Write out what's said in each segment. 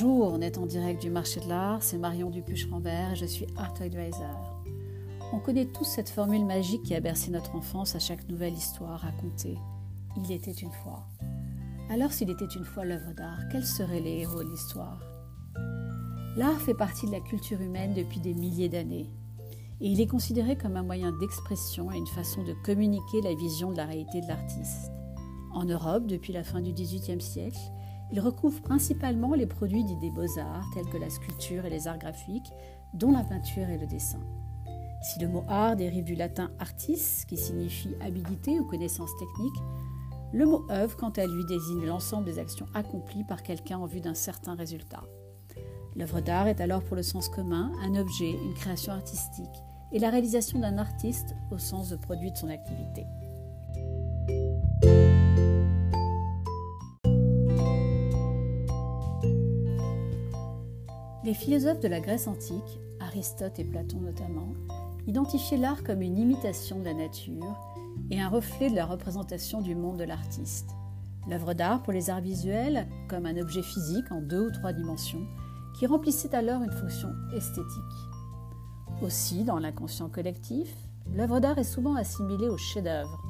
Bonjour, on est en direct du marché de l'art, c'est Marion Dupuche-Rambert et je suis Art Advisor. On connaît tous cette formule magique qui a bercé notre enfance à chaque nouvelle histoire racontée. Il était une fois. Alors s'il était une fois l'œuvre d'art, quels seraient les héros de l'histoire ? L'art fait partie de la culture humaine depuis des milliers d'années. Et il est considéré comme un moyen d'expression et une façon de communiquer la vision de la réalité de l'artiste. En Europe, depuis la fin du XVIIIe siècle, il recouvre principalement les produits dits des beaux-arts, tels que la sculpture et les arts graphiques, dont la peinture et le dessin. Si le mot art dérive du latin artis, qui signifie habilité ou connaissance technique, le mot œuvre, quant à lui, désigne l'ensemble des actions accomplies par quelqu'un en vue d'un certain résultat. L'œuvre d'art est alors pour le sens commun un objet, une création artistique, et la réalisation d'un artiste au sens de produit de son activité. Les philosophes de la Grèce antique, Aristote et Platon notamment, identifiaient l'art comme une imitation de la nature et un reflet de la représentation du monde de l'artiste. L'œuvre d'art pour les arts visuels comme un objet physique en 2 ou 3 dimensions qui remplissait alors une fonction esthétique. Aussi, dans l'inconscient collectif, l'œuvre d'art est souvent assimilée au chef-d'œuvre,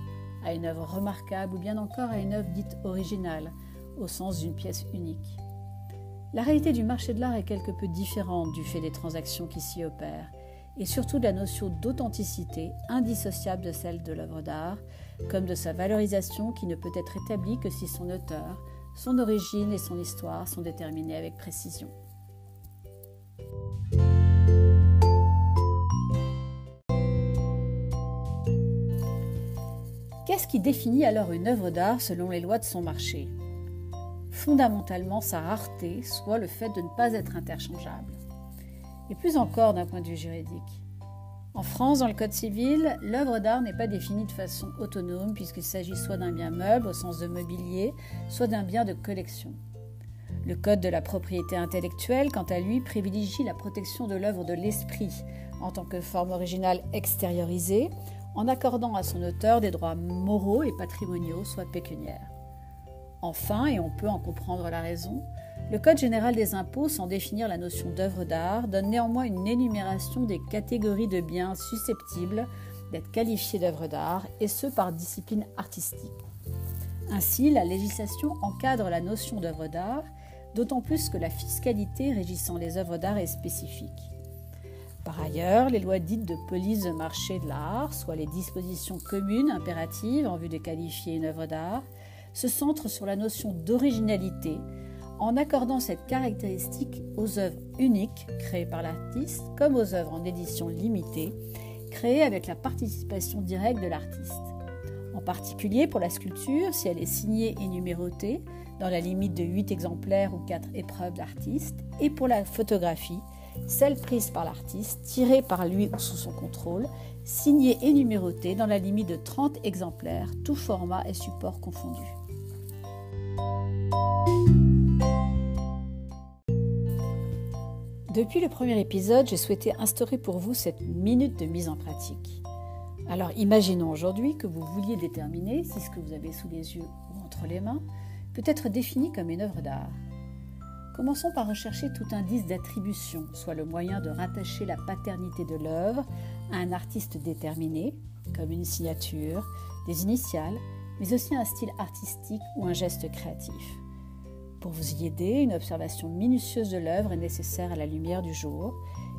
à une œuvre remarquable ou bien encore à une œuvre dite originale, au sens d'une pièce unique. La réalité du marché de l'art est quelque peu différente du fait des transactions qui s'y opèrent, et surtout de la notion d'authenticité indissociable de celle de l'œuvre d'art, comme de sa valorisation qui ne peut être établie que si son auteur, son origine et son histoire sont déterminés avec précision. Qu'est-ce qui définit alors une œuvre d'art selon les lois de son marché ? Fondamentalement sa rareté, soit le fait de ne pas être interchangeable. Et plus encore d'un point de vue juridique. En France, dans le Code civil, l'œuvre d'art n'est pas définie de façon autonome puisqu'il s'agit soit d'un bien meuble au sens de mobilier, soit d'un bien de collection. Le Code de la propriété intellectuelle, quant à lui, privilégie la protection de l'œuvre de l'esprit en tant que forme originale extériorisée, en accordant à son auteur des droits moraux et patrimoniaux, soit pécuniaires. Enfin, et on peut en comprendre la raison, le Code général des impôts, sans définir la notion d'œuvre d'art, donne néanmoins une énumération des catégories de biens susceptibles d'être qualifiés d'œuvre d'art, et ce par discipline artistique. Ainsi, la législation encadre la notion d'œuvre d'art, d'autant plus que la fiscalité régissant les œuvres d'art est spécifique. Par ailleurs, les lois dites de police de marché de l'art, soit les dispositions communes impératives en vue de qualifier une œuvre d'art, se centrent sur la notion d'originalité en accordant cette caractéristique aux œuvres uniques créées par l'artiste comme aux œuvres en édition limitée créées avec la participation directe de l'artiste. En particulier pour la sculpture, si elle est signée et numérotée dans la limite de 8 exemplaires ou 4 épreuves d'artiste, et pour la photographie, celle prise par l'artiste, tirée par lui ou sous son contrôle, signée et numérotée dans la limite de 30 exemplaires, tout format et support confondus. Depuis le premier épisode, j'ai souhaité instaurer pour vous cette minute de mise en pratique. Alors imaginons aujourd'hui que vous vouliez déterminer si ce que vous avez sous les yeux ou entre les mains peut être défini comme une œuvre d'art. Commençons par rechercher tout indice d'attribution, soit le moyen de rattacher la paternité de l'œuvre à un artiste déterminé, comme une signature, des initiales, mais aussi un style artistique ou un geste créatif. Pour vous y aider, une observation minutieuse de l'œuvre est nécessaire à la lumière du jour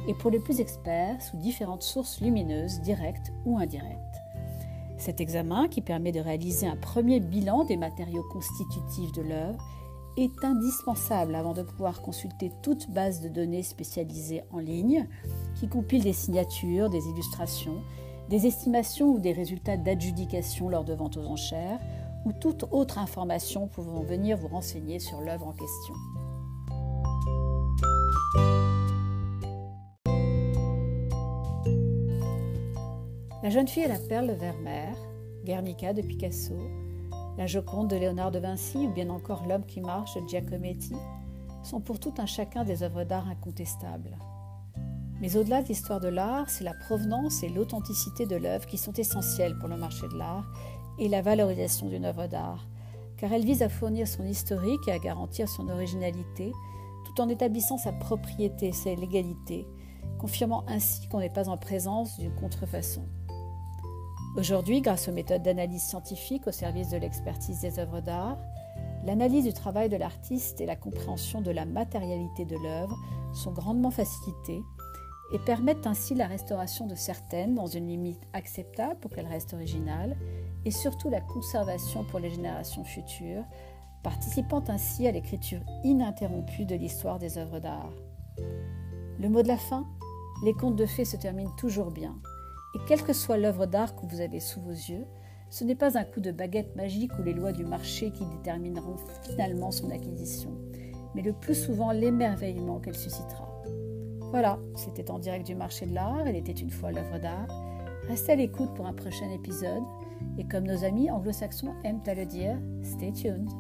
et pour les plus experts, sous différentes sources lumineuses, directes ou indirectes. Cet examen, qui permet de réaliser un premier bilan des matériaux constitutifs de l'œuvre, est indispensable avant de pouvoir consulter toute base de données spécialisée en ligne qui compile des signatures, des illustrations, des estimations ou des résultats d'adjudication lors de ventes aux enchères ou toute autre information pouvant venir vous renseigner sur l'œuvre en question. La jeune fille et la perle de Vermeer, Guernica de Picasso, la Joconde de Léonard de Vinci ou bien encore L'homme qui marche de Giacometti sont pour tout un chacun des œuvres d'art incontestables. Mais au-delà de l'histoire de l'art, c'est la provenance et l'authenticité de l'œuvre qui sont essentielles pour le marché de l'art et la valorisation d'une œuvre d'art, car elle vise à fournir son historique et à garantir son originalité, tout en établissant sa propriété, sa légalité, confirmant ainsi qu'on n'est pas en présence d'une contrefaçon. Aujourd'hui, grâce aux méthodes d'analyse scientifique au service de l'expertise des œuvres d'art, l'analyse du travail de l'artiste et la compréhension de la matérialité de l'œuvre sont grandement facilitées et permettent ainsi la restauration de certaines dans une limite acceptable pour qu'elles restent originales et surtout la conservation pour les générations futures, participant ainsi à l'écriture ininterrompue de l'histoire des œuvres d'art. Le mot de la fin, les contes de fées se terminent toujours bien. Et quelle que soit l'œuvre d'art que vous avez sous vos yeux, ce n'est pas un coup de baguette magique ou les lois du marché qui détermineront finalement son acquisition, mais le plus souvent l'émerveillement qu'elle suscitera. Voilà, c'était En direct du marché de l'art, elle était une fois l'œuvre d'art. Restez à l'écoute pour un prochain épisode, et comme nos amis anglo-saxons aiment à le dire, stay tuned.